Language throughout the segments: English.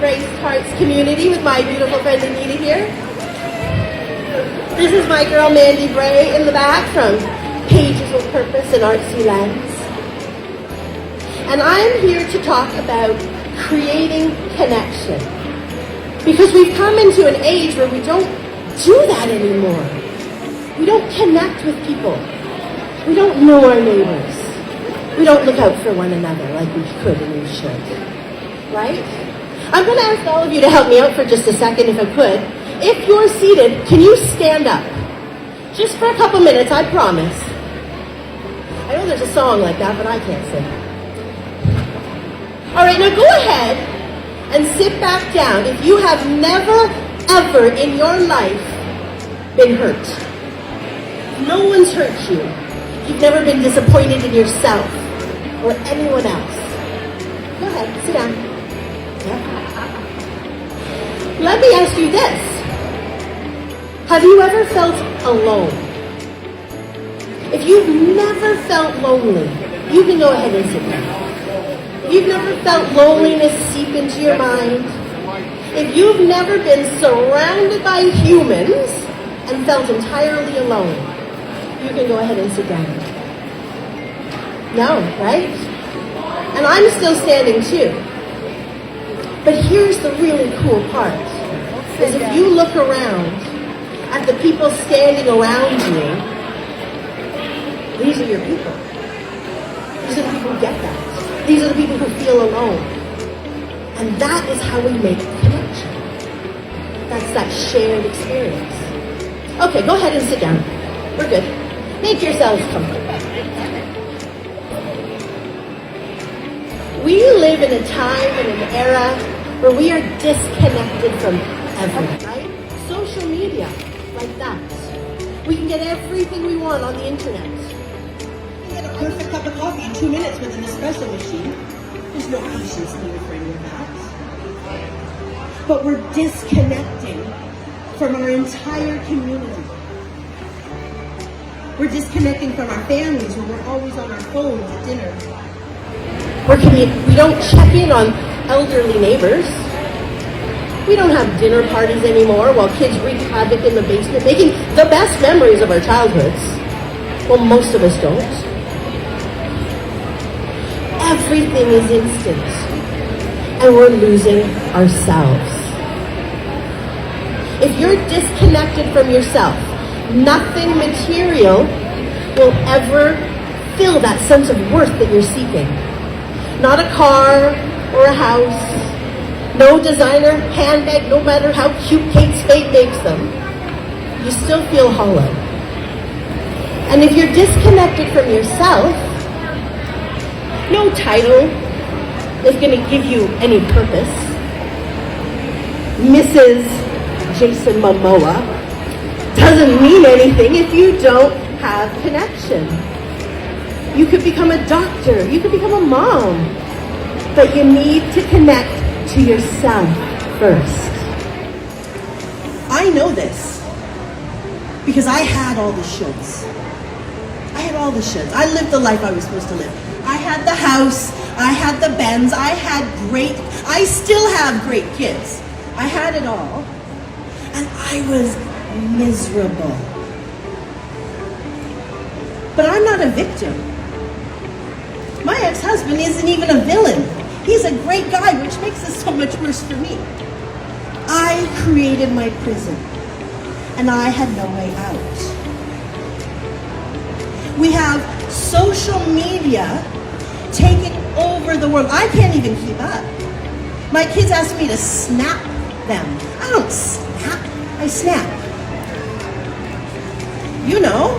Grace Hearts community with my beautiful friend Anita here. This is my girl Mandy Bray in the back from Pages with Purpose and Artsy Lens. And I'm here to talk about creating connection. Because we've come into an age where we don't do that anymore. We don't connect with people. We don't know our neighbors. We don't look out for one another like we could and we should. Right? I'm going to ask all of you to help me out for just a second if I could. If you're seated, can you stand up? Just for a couple minutes, I promise. I know there's a song like that, but I can't sing. All right, now go ahead and sit back down if you have never, ever in your life been hurt. No one's hurt you. You've never been disappointed in yourself or anyone else. Go ahead, sit down. Yeah. Let me ask you this. Have you ever felt alone? If you've never felt lonely, you can go ahead and sit down. If you've never felt loneliness seep into your mind, if you've never been surrounded by humans and felt entirely alone, you can go ahead and sit down. No, right? And I'm still standing too. But here's the really cool part, is if you look around at the people standing around you, these are your people. These are the people who get that. These are the people who feel alone. And that is how we make connection. That's that shared experience. Okay, go ahead and sit down. We're good. Make yourselves comfortable. We live in a time and an era where we are disconnected from everything, right? Social media, like that. We can get everything we want on the internet. We can get a perfect cup of coffee in 2 minutes with an espresso machine. There's no patience needed for any of that. But we're disconnecting from our entire community. We're disconnecting from our families when we're always on our phones at dinner. We don't check in on elderly neighbors. We don't have dinner parties anymore while kids wreak havoc in the basement, making the best memories of our childhoods. Well, most of us don't. Everything is instant, and we're losing ourselves. If you're disconnected from yourself, nothing material will ever fill that sense of worth that you're seeking. Not a car or a house, no designer handbag, no matter how cute Kate Spade makes them, you still feel hollow. And if you're disconnected from yourself, no title is going to give you any purpose. Mrs. Jason Momoa doesn't mean anything if you don't have connection. You could become a doctor, you could become a mom, but you need to connect to yourself first. I know this because I had all the shoulds. I had all the shoulds. I lived the life I was supposed to live. I had the house, I had the Benz, I still have great kids. I had it all, and I was miserable. But I'm not a victim. My ex-husband isn't even a villain. He's a great guy, which makes this so much worse for me. I created my prison, and I had no way out. We have social media taking over the world. I can't even keep up. My kids ask me to snap them. I don't snap, I snap. You know.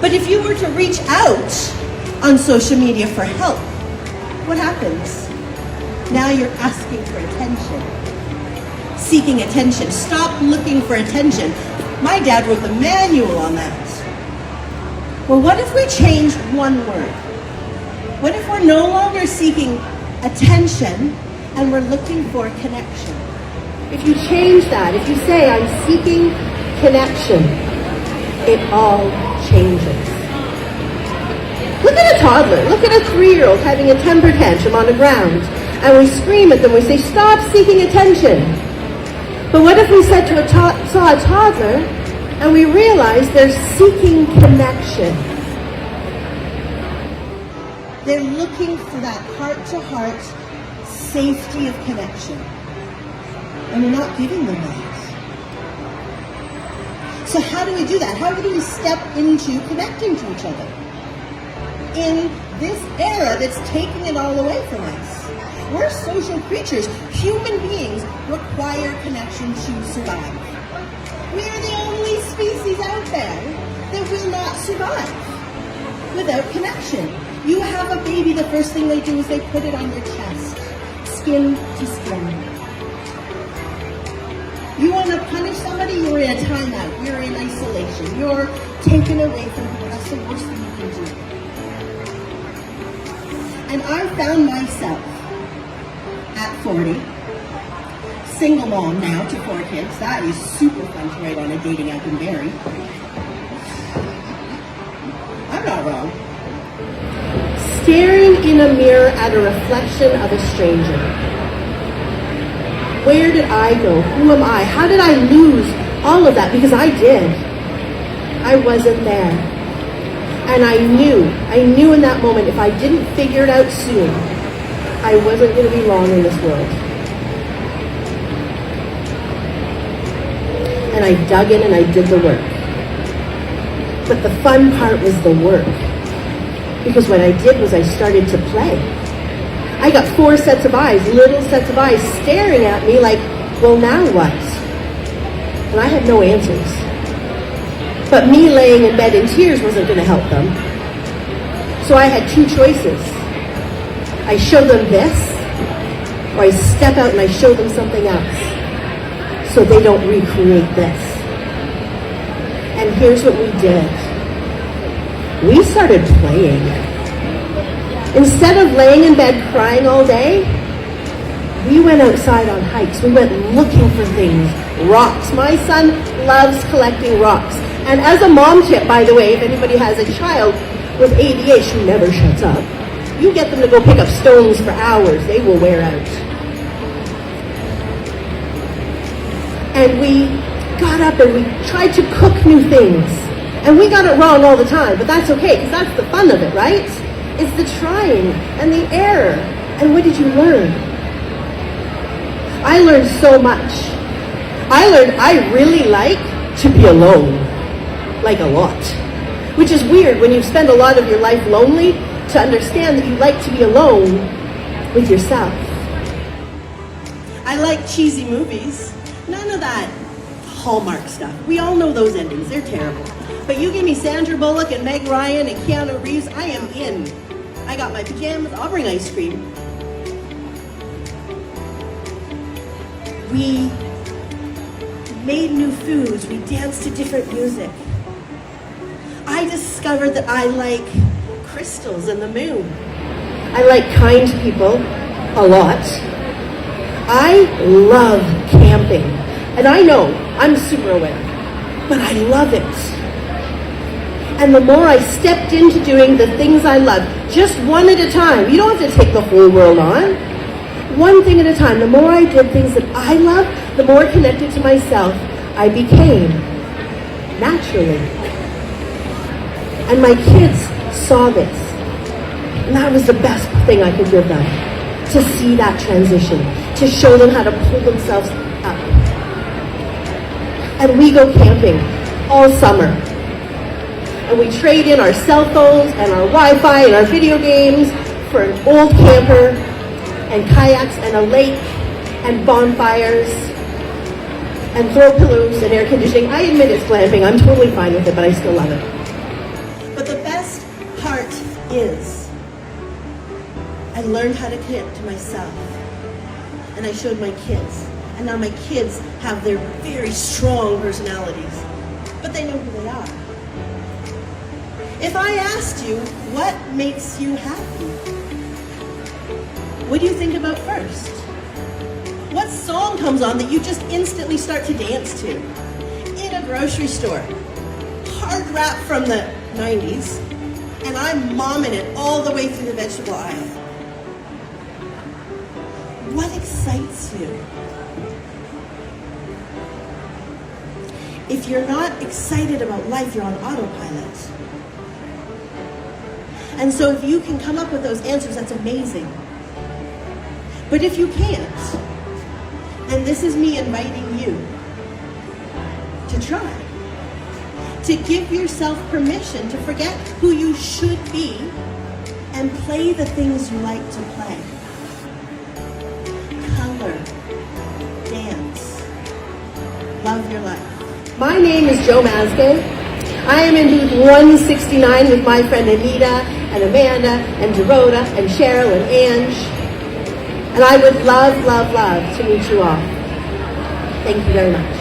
But if you were to reach out on social media for help, what happens? Now you're asking for attention, seeking attention. Stop looking for attention. My dad wrote the manual on that. Well, what if we change one word? What if we're no longer seeking attention and we're looking for connection? If you change that, if you say, I'm seeking connection, it all changes. Look at a toddler. Look at a 3-year-old having a temper tantrum on the ground. And we scream at them, we say, stop seeking attention. But what if we said to saw a toddler and we realized they're seeking connection? They're looking for that heart-to-heart safety of connection. And we're not giving them that. So how do we do that? How do we step into connecting to each other in this era that's taking it all away from us? We're social creatures. Human beings require connection to survive. We are the only species out there that will not survive without connection. You have a baby, the first thing they do is they put it on your chest, skin to skin. You want to punish somebody, you're in a timeout, you're in isolation, you're taken away from people. That's the worst thing you can do. And I found myself at 40, single mom now to 4 kids. That is super fun to write on a dating app in Barrie. I'm not wrong. Staring in a mirror at a reflection of a stranger. Where did I go? Who am I? How did I lose all of that? Because I did. I wasn't there. And I knew in that moment if I didn't figure it out soon, I wasn't going to be long in this world. And I dug in and I did the work. But the fun part was the work. Because what I did was I started to play. I got 4 sets of eyes, little sets of eyes, staring at me like, well, now what? And I had no answers. But me laying in bed in tears wasn't going to help them. So I had 2 choices. I show them this, or I step out and I show them something else, so they don't recreate this. And here's what we did. We started playing. Instead of laying in bed crying all day, we went outside on hikes. We went looking for things. Rocks. My son loves collecting rocks. And as a mom tip, by the way, if anybody has a child with ADH who never shuts up, you get them to go pick up stones for hours. They will wear out. And we got up and we tried to cook new things. And we got it wrong all the time, but that's okay, because that's the fun of it, right? It's the trying and the error. And what did you learn? I learned so much. I learned I really like to be alone. Like a lot. Which is weird when you spend a lot of your life lonely to understand that you like to be alone with yourself. I like cheesy movies. None of that Hallmark stuff. We all know those endings. They're terrible. But you give me Sandra Bullock and Meg Ryan and Keanu Reeves, I am in. I got my pajamas. I'll bring ice cream. We made new foods. We danced to different music. I discovered that I like crystals and the moon. I like kind people a lot. I love camping. And I know, I'm super aware, but I love it. And the more I stepped into doing the things I love, just one at a time, you don't have to take the whole world on. One thing at a time, the more I did things that I love, the more connected to myself I became, naturally. And my kids saw this. And that was the best thing I could give them, to see that transition, to show them how to pull themselves up. And we go camping all summer. And we trade in our cell phones and our Wi-Fi and our video games for an old camper and kayaks and a lake and bonfires and throw pillows and air conditioning. I admit it's glamping. I'm totally fine with it, but I still love it. But the best part is I learned how to connect to myself. And I showed my kids. And now my kids have their very strong personalities. But they know who they are. If I asked you, what makes you happy? What do you think about first? What song comes on that you just instantly start to dance to? In a grocery store. Hard rap from the 90s. And I'm momming it all the way through the vegetable aisle. What excites you? If you're not excited about life, you're on autopilot. And so if you can come up with those answers, that's amazing. But if you can't, then this is me inviting you to try. To give yourself permission to forget who you should be and play the things you like to play. Color, dance, love your life. My name is Jo Mazgay. I am in booth 169 with my friend Anita and Amanda and Dorota and Cheryl and Ange. And I would love, love, love to meet you all. Thank you very much.